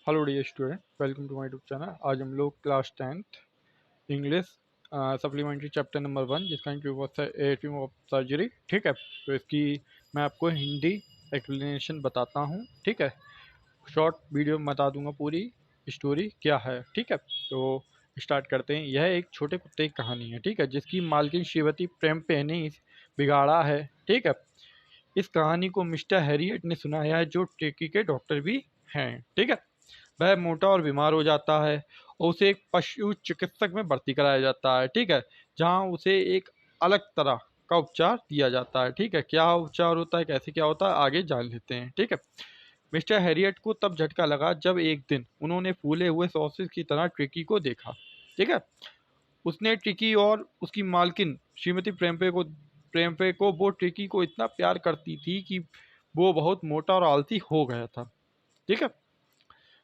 Hello dear student, welcome to my YouTube channel. आज हम लोग class 10th English supplementary chapter number 1 जिसका ATM of surgery, ठीक है। तो इसकी मैं आपको हिंदी एक्सप्लेनेशन बताता हूँ, ठीक है। शॉर्ट वीडियो में बता दूंगा पूरी स्टोरी क्या है, ठीक है। तो स्टार्ट करते हैं। यह एक छोटे कुत्ते की कहानी है, ठीक है, जिसकी मालकिन श्रीमती प्रेमपे ने बिगाड़ा है, ठीक है। इस कहानी को मिस्टर हैरियट ने सुनाया है, जो टेकी के डॉक्टर भी हैं, ठीक है। वह मोटा और बीमार हो जाता है और उसे एक पशु चिकित्सक में भर्ती कराया जाता है, ठीक है, जहां उसे एक अलग तरह का उपचार दिया जाता है, ठीक है। क्या उपचार होता है, कैसे क्या होता है, आगे जान लेते हैं, ठीक है। मिस्टर हैरियट को तब झटका लगा जब एक दिन उन्होंने फूले हुए सॉसेज की तरह ट्रिकी को देखा, ठीक है। उसने ट्रिकी और उसकी मालकिन श्रीमती प्रेमपे को वो ट्रिकी को इतना प्यार करती थी कि वो बहुत मोटा और आलसी हो गया था, ठीक है।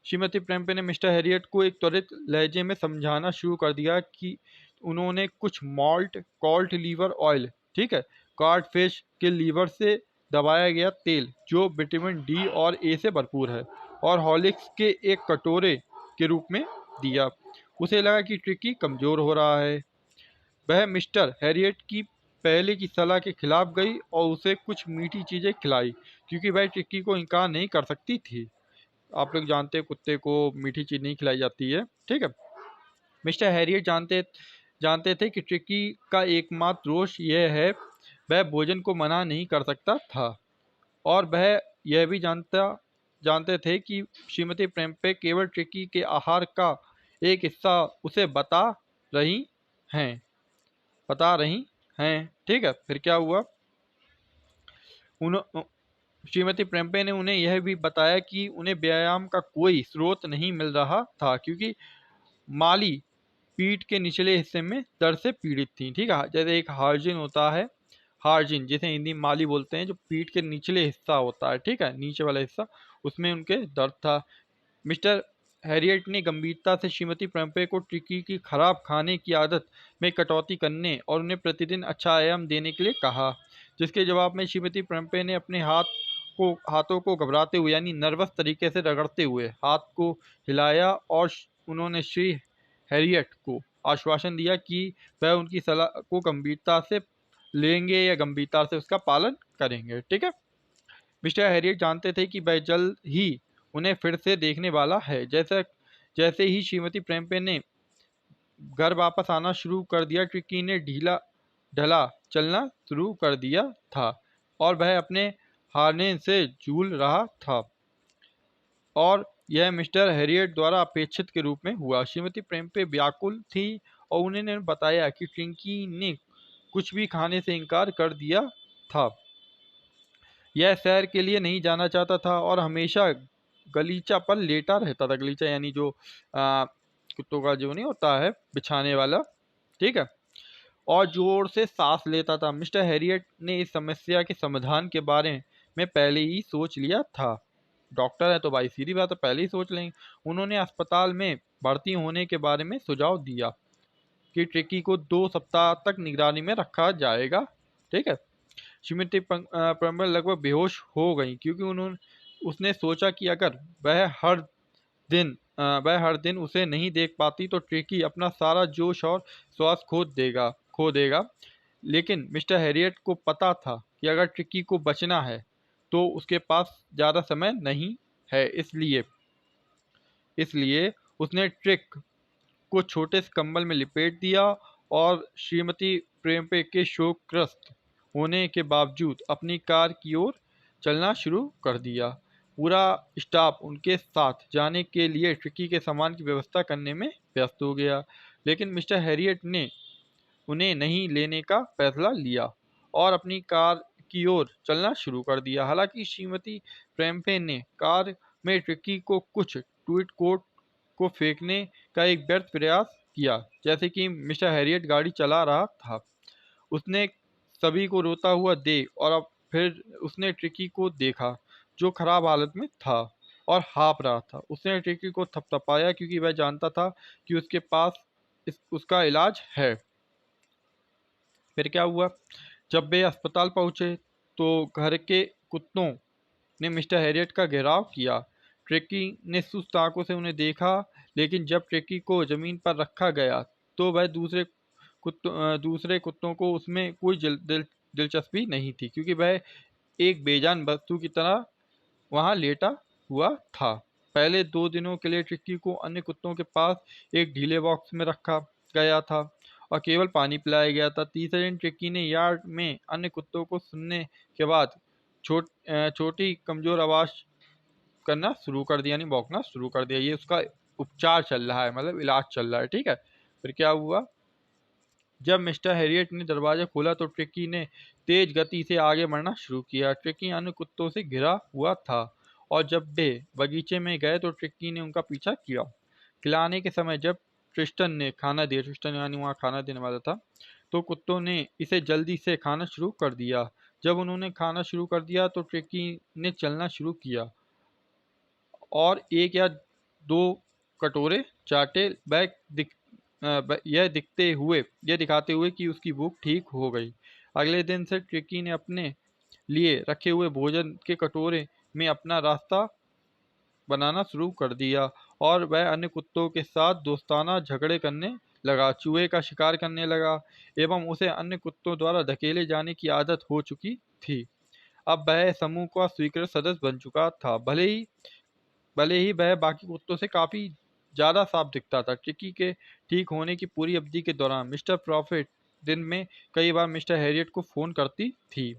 श्रीमती प्रेमपे ने मिस्टर हैरियट को एक त्वरित लहजे में समझाना शुरू कर दिया कि उन्होंने कुछ मॉल्ट कॉल्ट लीवर ऑयल, ठीक है, कार्ड फिश के लीवर से दबाया गया तेल जो विटामिन डी और ए से भरपूर है, और हॉर्लिक्स के एक कटोरे के रूप में दिया। उसे लगा कि ट्रिकी कमज़ोर हो रहा है। वह मिस्टर हैरियट की पहले की सलाह के खिलाफ गई और उसे कुछ मीठी चीज़ें खिलाई, क्योंकि वह ट्रिकी को इनकार नहीं कर सकती थी। आप लोग जानते हैं कुत्ते को मीठी चीज नहीं खिलाई जाती है, ठीक है। मिस्टर हैरियट जानते जानते थे कि ट्रिकी का एकमात्र दोष यह है, वह भोजन को मना नहीं कर सकता था, और वह यह भी जानते थे कि श्रीमती प्रेमपे केवल ट्रिकी के आहार का एक हिस्सा उसे रही हैं बता रही हैं, ठीक है। फिर क्या हुआ, उन श्रीमती प्रेमपे ने उन्हें यह भी बताया कि उन्हें व्यायाम का कोई स्रोत नहीं मिल रहा था, क्योंकि माली पीठ के निचले हिस्से में दर्द से पीड़ित थी, ठीक है। जैसे एक हार्जिन होता है, हार्जिन जिसे हिंदी में माली बोलते हैं, जो पीठ के निचले हिस्सा होता है, ठीक है, नीचे वाला हिस्सा, उसमें उनके दर्द था। मिस्टर हैरियट ने गंभीरता से श्रीमती प्रेमपे को ट्रिकी की खराब खाने की आदत में कटौती करने और उन्हें प्रतिदिन अच्छा आयाम देने के लिए कहा, जिसके जवाब में श्रीमती प्रेमपे ने अपने हाथों को घबराते हुए यानी नर्वस तरीके से रगड़ते हुए हाथ को हिलाया, और उन्होंने श्री हैरियट को आश्वासन दिया कि वह उनकी सलाह को गंभीरता से लेंगे या गंभीरता से उसका पालन करेंगे, ठीक है। मिस्टर हैरियट जानते थे कि वह जल्द ही उन्हें फिर से देखने वाला है। जैसे ही श्रीमती प्रेमपे ने घर वापस आना शुरू कर दिया, ट्रिकी ने ढीला ढला चलना शुरू कर दिया था, और वह अपने हारने से झूल रहा था, और यह मिस्टर हैरियट द्वारा अपेक्षित के रूप में हुआ। श्रीमती प्रेमपे व्याकुल थी और उन्होंने बताया कि ट्रिंकी ने कुछ भी खाने से इनकार कर दिया था। यह सैर के लिए नहीं जाना चाहता था और हमेशा गलीचा पर लेटा रहता था। गलीचा यानी जो कुत्तों का जो नहीं होता है बिछाने वाला, ठीक है, और जोर से सांस लेता था। मिस्टर हैरियट ने इस समस्या के समाधान के बारे में पहले ही सोच लिया था। डॉक्टर है तो भाई सीधी बात है, पहले ही सोच लेंगे। उन्होंने अस्पताल में भर्ती होने के बारे में सुझाव दिया कि ट्रिकी को 2 सप्ताह तक निगरानी में रखा जाएगा, ठीक है। श्रीमती परम्बल लगभग बेहोश हो गई, क्योंकि उन्होंने उसने सोचा कि अगर वह हर दिन उसे नहीं देख पाती तो ट्रिकी अपना सारा जोश और श्वास खो देगा। लेकिन मिस्टर हैरियट को पता था कि अगर ट्रिकी को बचना है तो उसके पास ज़्यादा समय नहीं है। इसलिए उसने ट्रिक को छोटे से कंबल में लिपेट दिया और श्रीमती प्रेमपे के शोकग्रस्त होने के बावजूद अपनी कार की ओर चलना शुरू कर दिया। पूरा स्टाफ उनके साथ जाने के लिए ट्रिकी के सामान की व्यवस्था करने में व्यस्त हो गया, लेकिन मिस्टर हैरियट ने उन्हें नहीं लेने का फैसला लिया और अपनी कार की ओर चलना शुरू कर दिया। हालांकि श्रीमती प्रेमपे ने कार में ट्रिकी को कुछ ट्वीट कोट को फेंकने का एक व्यर्थ प्रयास किया, जैसे कि मिस्टर हैरियट गाड़ी चला रहा था। उसने सभी को रोता हुआ देख और अब फिर उसने ट्रिकी को देखा, जो खराब हालत में था और हाँफ रहा था। उसने ट्रिकी को थपथपाया, क्योंकि वह जानता था कि उसके पास उसका इलाज है। फिर क्या हुआ, जब वे अस्पताल पहुंचे तो घर के कुत्तों ने मिस्टर हैरियट का घेराव किया। ट्रिकी ने सुस्त आंखों से उन्हें देखा, लेकिन जब ट्रिकी को जमीन पर रखा गया तो वह दूसरे कुत्तों को उसमें कोई दिलचस्पी नहीं थी, क्योंकि वह एक बेजान वस्तु की तरह वहां लेटा हुआ था। पहले 2 दिनों के लिए ट्रिक्की को अन्य कुत्तों के पास एक ढीले बॉक्स में रखा गया था और केवल पानी पिलाया गया था। तीसरे दिन ट्रिक्की ने यार्ड में अन्य कुत्तों को सुनने के बाद छोटी कमजोर आवाज करना शुरू कर दिया, यानी भौंकना शुरू कर दिया। ये उसका उपचार चल रहा है, मतलब इलाज चल रहा है, ठीक है। फिर क्या हुआ, जब मिस्टर हैरियट ने दरवाजा खोला तो ट्रिकी ने तेज गति से आगे बढ़ना शुरू किया। ट्रिकी अन्य कुत्तों से घिरा हुआ था और जब वे बगीचे में गए तो ट्रिकी ने उनका पीछा किया। खिलाने के समय जब ट्रिस्टन ने खाना दिया, ट्रिस्टन यानी वहाँ खाना देने वाला था, तो कुत्तों ने इसे जल्दी से खाना शुरू कर दिया। जब उन्होंने खाना शुरू कर दिया तो ट्रिकी ने चलना शुरू किया और 1 या 2 कटोरे चाटे। यह दिखाते हुए कि उसकी भूख ठीक हो गई। अगले दिन से ट्रिकी ने अपने लिए रखे हुए भोजन के कटोरे में अपना रास्ता बनाना शुरू कर दिया और वह अन्य कुत्तों के साथ दोस्ताना झगड़े करने लगा, चूहे का शिकार करने लगा एवं उसे अन्य कुत्तों द्वारा धकेले जाने की आदत हो चुकी थी। अब वह समूह का स्वीकृत सदस्य बन चुका था। भले ही वह बाकी कुत्तों से काफी ज्यादा साफ दिखता था। ट्रिकी के ठीक होने की पूरी अवधि के दौरान मिस्टर प्रॉफिट दिन में कई बार मिस्टर हैरियट को फोन करती थी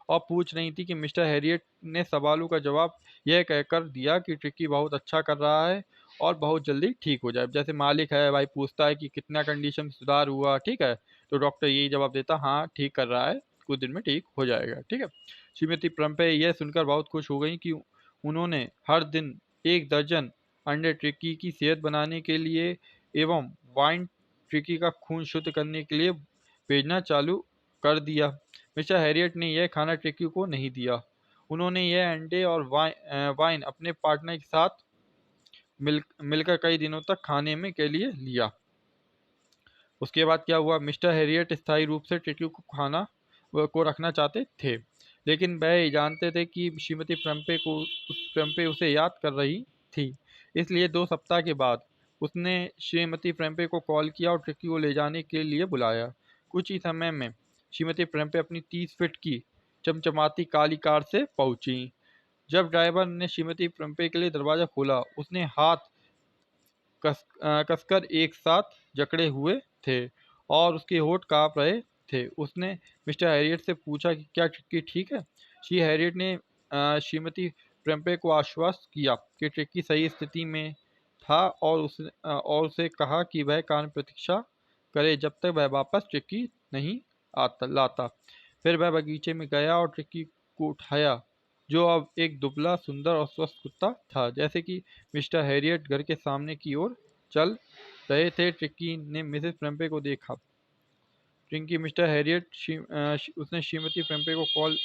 और पूछ रही थी कि मिस्टर हैरियट ने सवालों का जवाब यह कहकर दिया कि ट्रिकी बहुत अच्छा कर रहा है और बहुत जल्दी ठीक हो जाए। जैसे मालिक है भाई, पूछता है कि कितना कंडीशन में सुधार हुआ, ठीक है, तो डॉक्टर यही जवाब देता, हाँ ठीक कर रहा है, कुछ दिन में ठीक हो जाएगा, ठीक है। श्रीमती प्रम्पे यह सुनकर बहुत खुश हो गई कि उन्होंने हर दिन 1 दर्जन अंडे ट्रिकी की सेहत बनाने के लिए एवं वाइन ट्रिकी का खून शुद्ध करने के लिए भेजना चालू कर दिया। मिस्टर हैरियट ने यह खाना ट्रिकी को नहीं दिया। उन्होंने यह अंडे और वाइन अपने पार्टनर के साथ मिलकर कई दिनों तक खाने में के लिए लिया। उसके बाद क्या हुआ, मिस्टर हैरियट स्थायी रूप से ट्रिकी को रखना चाहते थे, लेकिन वह जानते थे कि श्रीमती प्रम्पे उसे याद कर रही थी। इसलिए 2 सप्ताह के बाद उसने श्रीमती प्रम्पे को कॉल किया और ट्रिकी को ले जाने के लिए बुलाया। कुछ ही समय में श्रीमती प्रम्पे अपनी 30 फीट की चमचमाती काली कार से पहुंची। जब ड्राइवर ने श्रीमती प्रम्पे के लिए दरवाजा खोला, उसने हाथ कसकर एक साथ जकड़े हुए थे और उसके होंठ कांप रहे थे। उसने मिस्टर हैरियट से पूछा कि क्या ट्रिकी ठीक है। श्री हैरियट ने श्रीमती प्रम्पे को आश्वस्त किया कि ट्रिकी सही स्थिति में था और उसे कहा कि वह कार में प्रतीक्षा करे जब तक वह वापस ट्रिकी नहीं लाता। फिर वह बगीचे में गया और ट्रिकी को उठाया, जो अब एक दुबला, सुंदर और स्वस्थ कुत्ता था। जैसे कि मिस्टर हैरियट घर के सामने की ओर चल रहे थे, ट्रिकी ने मिसेस प्रम्पे को देखा। ट्रिकी मिस्टर हैरियट उसने श्रीमती प्रम्पे को कॉल,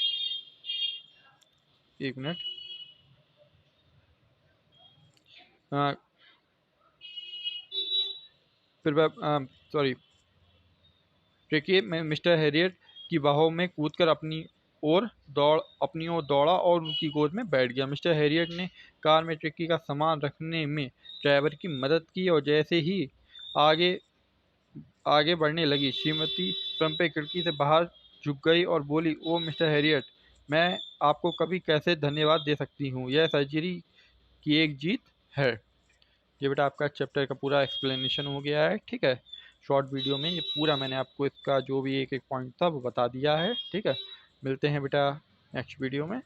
एक मिनट, फिर वह सॉरी ट्रिकी में मिस्टर हैरियट की बाहों में कूदकर अपनी ओर दौड़ा और उनकी गोद में बैठ गया। मिस्टर हैरियट ने कार में ट्रिकी का सामान रखने में ड्राइवर की मदद की और जैसे ही आगे आगे बढ़ने लगी, श्रीमती प्रम्पे खिड़की से बाहर झुक गई और बोली, ओ मिस्टर हैरियट, मैं आपको कभी कैसे धन्यवाद दे सकती हूँ, यह सर्जरी की एक जीत है। ये बेटा आपका चैप्टर का पूरा एक्सप्लेनेशन हो गया है, ठीक है। शॉर्ट वीडियो में ये पूरा मैंने आपको इसका जो भी एक एक पॉइंट था वो बता दिया है, ठीक है। मिलते हैं बेटा नेक्स्ट वीडियो में।